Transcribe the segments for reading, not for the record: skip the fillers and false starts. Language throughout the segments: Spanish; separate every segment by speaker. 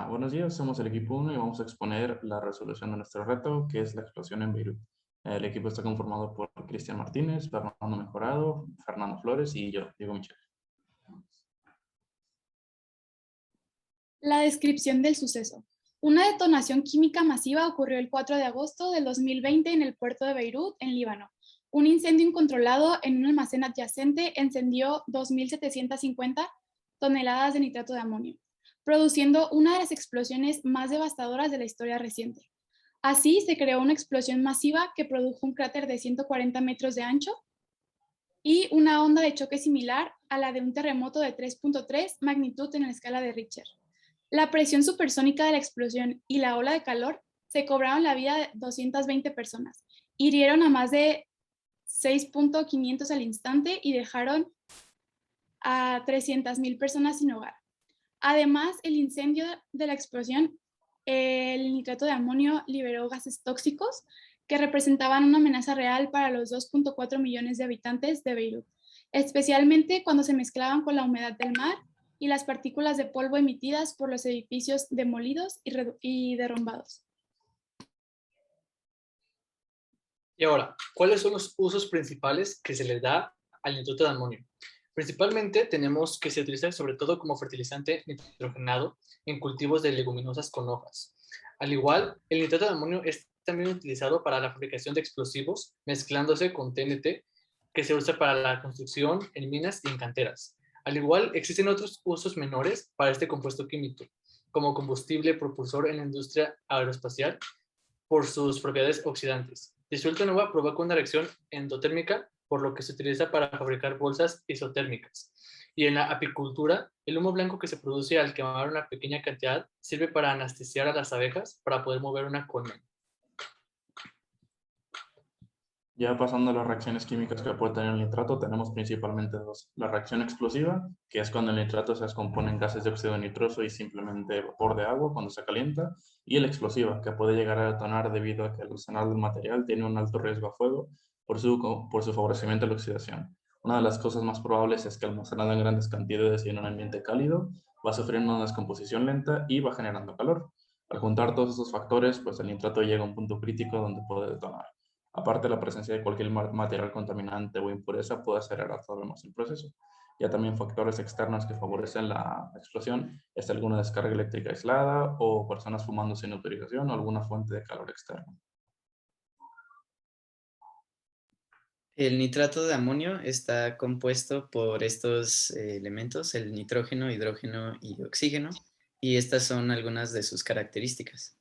Speaker 1: Buenos días, somos el equipo 1 y vamos a exponer la resolución de nuestro reto, que es la explosión en Beirut. El equipo está conformado por Cristian Martínez, Fernando Mejorado, Fernando Flores y yo, Diego Michel.
Speaker 2: La descripción del suceso. Una detonación química masiva ocurrió el 4 de agosto del 2020 en el puerto de Beirut, en Líbano. Un incendio incontrolado en un almacén adyacente encendió 2.750 toneladas de nitrato de amonio, produciendo una de las explosiones más devastadoras de la historia reciente. Así se creó una explosión masiva que produjo un cráter de 140 metros de ancho y una onda de choque similar a la de un terremoto de 3.3 magnitud en la escala de Richter. La presión supersónica de la explosión y la ola de calor se cobraron la vida de 220 personas, hirieron a más de 6.500 al instante y dejaron a 300.000 personas sin hogar. Además, el incendio de la explosión, el nitrato de amonio liberó gases tóxicos que representaban una amenaza real para los 2.4 millones de habitantes de Beirut, especialmente cuando se mezclaban con la humedad del mar y las partículas de polvo emitidas por los edificios demolidos y derrumbados.
Speaker 3: Y ahora, ¿cuáles son los usos principales que se le da al nitrato de amonio? Principalmente tenemos que se utiliza sobre todo como fertilizante nitrogenado en cultivos de leguminosas con hojas. Al igual, el nitrato de amonio es también utilizado para la fabricación de explosivos, mezclándose con TNT, que se usa para la construcción en minas y en canteras. Al igual, existen otros usos menores para este compuesto químico, como combustible propulsor en la industria aeroespacial por sus propiedades oxidantes. Disuelto en agua provoca una reacción endotérmica, por lo que se utiliza para fabricar bolsas isotérmicas. Y en la apicultura, el humo blanco que se produce al quemar una pequeña cantidad sirve para anestesiar a las abejas para poder mover una colmena.
Speaker 1: Ya pasando a las reacciones químicas que puede tener el nitrato, tenemos principalmente dos. La reacción explosiva, que es cuando el nitrato se descompone en gases de óxido nitroso y simplemente vapor de agua cuando se calienta. Y la explosiva, que puede llegar a detonar debido a que el arsenal del material tiene un alto riesgo a fuego por su favorecimiento a la oxidación. Una de las cosas más probables es que almacenada en grandes cantidades y en un ambiente cálido, va sufriendo una descomposición lenta y va generando calor. Al juntar todos estos factores, pues el nitrato llega a un punto crítico donde puede detonar. Aparte, la presencia de cualquier material contaminante o impureza puede acelerar todavía más el proceso. Ya también factores externos que favorecen la explosión es alguna descarga eléctrica aislada o personas fumando sin autorización o alguna fuente de calor externo.
Speaker 4: El nitrato de amonio está compuesto por estos elementos, el nitrógeno, hidrógeno y oxígeno, y estas son algunas de sus características.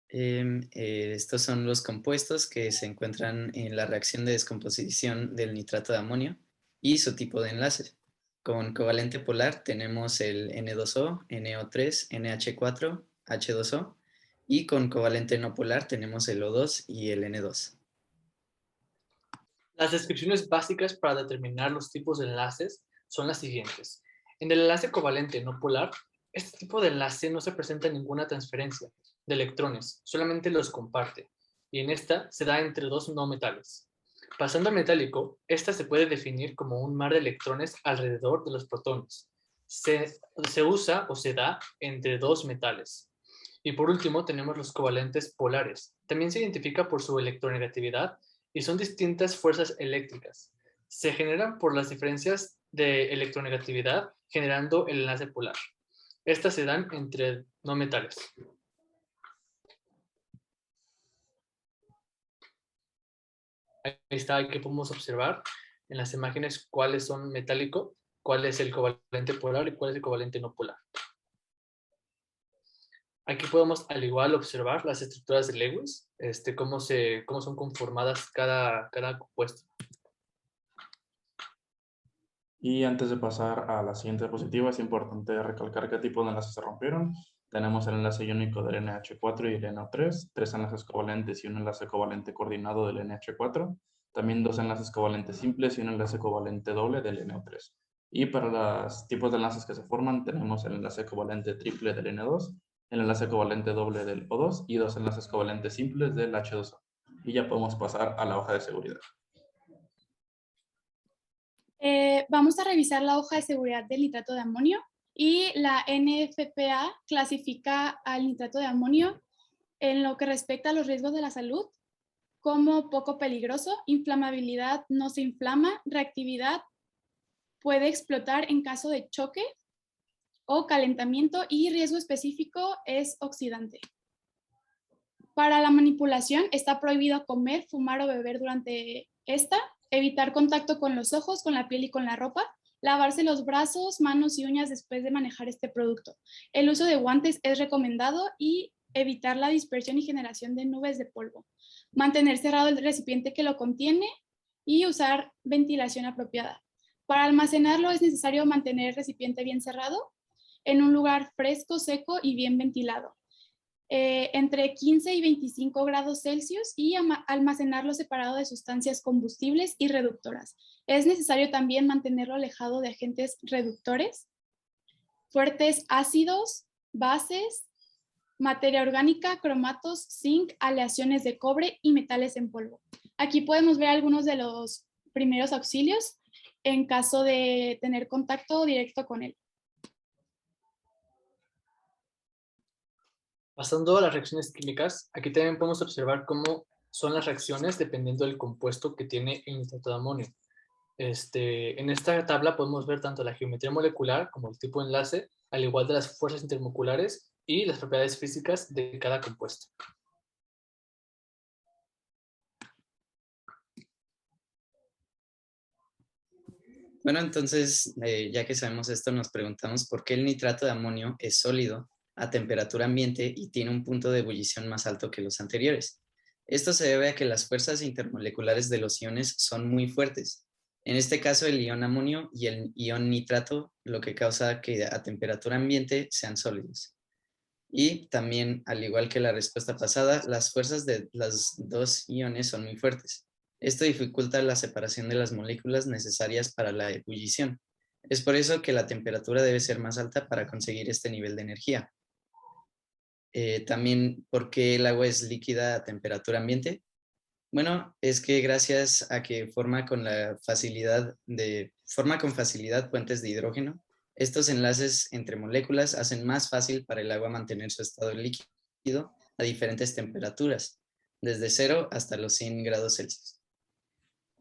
Speaker 4: Estos son los compuestos que se encuentran en la reacción de descomposición del nitrato de amonio y su tipo de enlace. Con covalente polar tenemos el N2O, NO3, NH4, H2O, y con covalente no polar tenemos el O2 y el N2.
Speaker 3: Las descripciones básicas para determinar los tipos de enlaces son las siguientes. En el enlace covalente no polar, este tipo de enlace no se presenta ninguna transferencia de electrones, solamente los comparte, y en esta se da entre dos no metales. Pasando al metálico, esta se puede definir como un mar de electrones alrededor de los protones. Se usa o se da entre dos metales. Y por último tenemos los covalentes polares. También se identifica por su electronegatividad y son distintas fuerzas eléctricas. Se generan por las diferencias de electronegatividad generando el enlace polar. Estas se dan entre no metales. Ahí está, aquí podemos observar en las imágenes cuáles son metálico, cuál es el covalente polar y cuál es el covalente no polar. Aquí podemos al igual observar las estructuras de Lewis, cómo son conformadas cada compuesto.
Speaker 1: Y antes de pasar a la siguiente diapositiva, es importante recalcar qué tipo de enlaces se rompieron. Tenemos el enlace iónico del NH4 y el NO3, tres enlaces covalentes y un enlace covalente coordinado del NH4, también dos enlaces covalentes simples y un enlace covalente doble del NO3. Y para los tipos de enlaces que se forman, tenemos el enlace covalente triple del N2, el enlace covalente doble del O2 y dos enlaces covalentes simples del H2O. Y ya podemos pasar a la hoja de seguridad.
Speaker 2: Vamos a revisar la hoja de seguridad del nitrato de amonio Y la NFPA clasifica al nitrato de amonio en lo que respecta a los riesgos de la salud como poco peligroso, inflamabilidad no se inflama, reactividad puede explotar en caso de choque o calentamiento y riesgo específico es oxidante. Para la manipulación está prohibido comer, fumar o beber durante esta, evitar contacto con los ojos, con la piel y con la ropa, lavarse los brazos, manos y uñas después de manejar este producto. El uso de guantes es recomendado y evitar la dispersión y generación de nubes de polvo. Mantener cerrado el recipiente que lo contiene y usar ventilación apropiada. Para almacenarlo es necesario mantener el recipiente bien cerrado en un lugar fresco, seco y bien ventilado. Entre 15 y 25 grados Celsius y almacenarlo separado de sustancias combustibles y reductoras. Es necesario también mantenerlo alejado de agentes reductores, fuertes ácidos, bases, materia orgánica, cromatos, zinc, aleaciones de cobre y metales en polvo. Aquí podemos ver algunos de los primeros auxilios en caso de tener contacto directo con él.
Speaker 3: Pasando a las reacciones químicas, aquí también podemos observar cómo son las reacciones dependiendo del compuesto que tiene el nitrato de amonio. En esta tabla podemos ver tanto la geometría molecular como el tipo de enlace, al igual de las fuerzas intermoleculares y las propiedades físicas de cada compuesto.
Speaker 4: Bueno, entonces, ya que sabemos esto, nos preguntamos por qué el nitrato de amonio es sólido a temperatura ambiente y tiene un punto de ebullición más alto que los anteriores. Esto se debe a que las fuerzas intermoleculares de los iones son muy fuertes. En este caso, el ion amonio y el ion nitrato, lo que causa que a temperatura ambiente sean sólidos. Y también, al igual que la respuesta pasada, las fuerzas de los dos iones son muy fuertes. Esto dificulta la separación de las moléculas necesarias para la ebullición. Es por eso que la temperatura debe ser más alta para conseguir este nivel de energía. También, ¿por qué el agua es líquida a temperatura ambiente? Bueno, es que gracias a que forma con facilidad puentes de hidrógeno, estos enlaces entre moléculas hacen más fácil para el agua mantener su estado líquido a diferentes temperaturas, desde 0 hasta los 100 grados Celsius.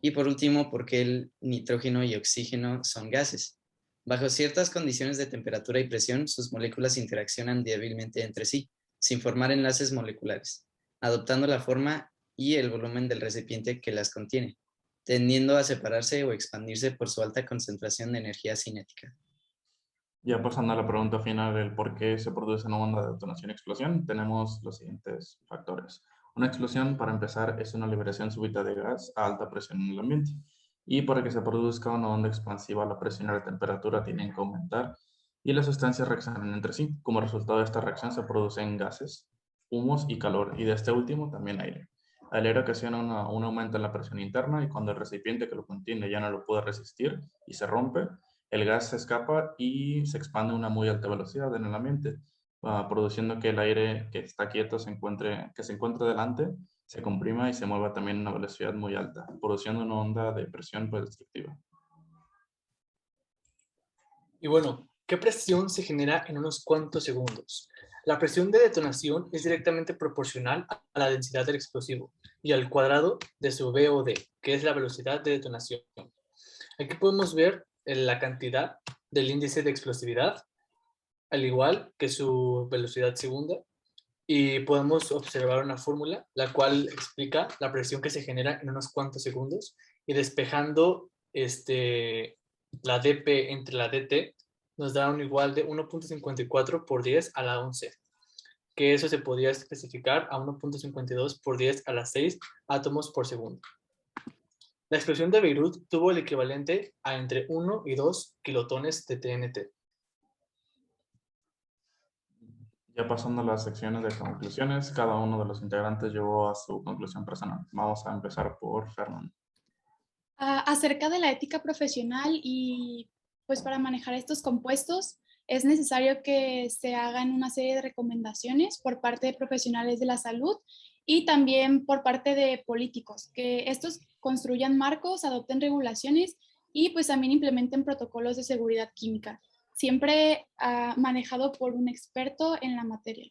Speaker 4: Y por último, ¿por qué el nitrógeno y oxígeno son gases? Bajo ciertas condiciones de temperatura y presión, sus moléculas interaccionan débilmente entre sí, sin formar enlaces moleculares, adoptando la forma y el volumen del recipiente que las contiene, tendiendo a separarse o expandirse por su alta concentración de energía cinética.
Speaker 1: Ya pasando a la pregunta final del por qué se produce una onda de detonación y explosión, tenemos los siguientes factores. Una explosión, para empezar, es una liberación súbita de gas a alta presión en el ambiente. Y para que se produzca una onda expansiva, la presión y la temperatura tienen que aumentar y las sustancias reaccionan entre sí. Como resultado de esta reacción se producen gases, humos y calor, y de este último también aire. El aire ocasiona un aumento en la presión interna y cuando el recipiente que lo contiene ya no lo puede resistir y se rompe, el gas se escapa y se expande a una muy alta velocidad en el ambiente, produciendo que el aire que está quieto que se encuentre delante se comprima y se mueva también a una velocidad muy alta, produciendo una onda de presión pues, destructiva.
Speaker 3: Y bueno, ¿qué presión se genera en unos cuantos segundos? La presión de detonación es directamente proporcional a la densidad del explosivo y al cuadrado de su VOD, que es la velocidad de detonación. Aquí podemos ver la cantidad del índice de explosividad, al igual que su velocidad segunda, y podemos observar una fórmula, la cual explica la presión que se genera en unos cuantos segundos, y despejando la dP entre la dt, nos da un igual de 1.54 por 10 a la 11, que eso se podría especificar a 1.52 por 10 a la 6 átomos por segundo. La explosión de Beirut tuvo el equivalente a entre 1 y 2 kilotones de TNT.
Speaker 1: Ya pasando a las secciones de conclusiones, cada uno de los integrantes llegó a su conclusión personal. Vamos a empezar por Fernando.
Speaker 2: Acerca de la ética profesional y pues para manejar estos compuestos es necesario que se hagan una serie de recomendaciones por parte de profesionales de la salud y también por parte de políticos, que estos construyan marcos, adopten regulaciones y pues también implementen protocolos de seguridad química. siempre manejado por un experto en la materia.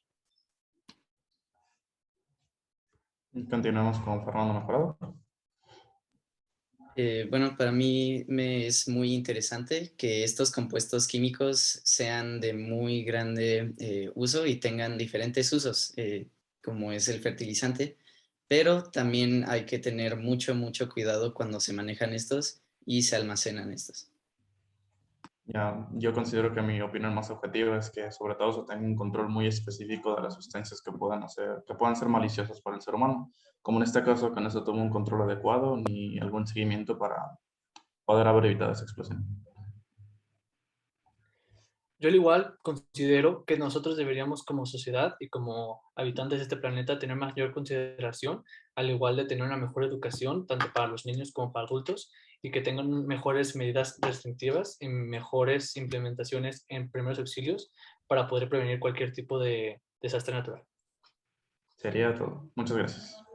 Speaker 1: Continuamos con Fernando Mejorado.
Speaker 4: Bueno, para mí me es muy interesante que estos compuestos químicos sean de muy grande uso y tengan diferentes usos, como es el fertilizante, pero también hay que tener mucho cuidado cuando se manejan estos y se almacenan estos.
Speaker 1: Ya, yo considero que mi opinión más objetiva es que sobre todo se tenga un control muy específico de las sustancias que puedan ser maliciosas para el ser humano, como en este caso que no se toma un control adecuado ni algún seguimiento para poder haber evitado esa explosión.
Speaker 3: Yo al igual considero que nosotros deberíamos como sociedad y como habitantes de este planeta tener mayor consideración, al igual de tener una mejor educación, tanto para los niños como para adultos, y que tengan mejores medidas restrictivas y mejores implementaciones en primeros auxilios para poder prevenir cualquier tipo de desastre natural.
Speaker 1: Sería todo. Muchas gracias.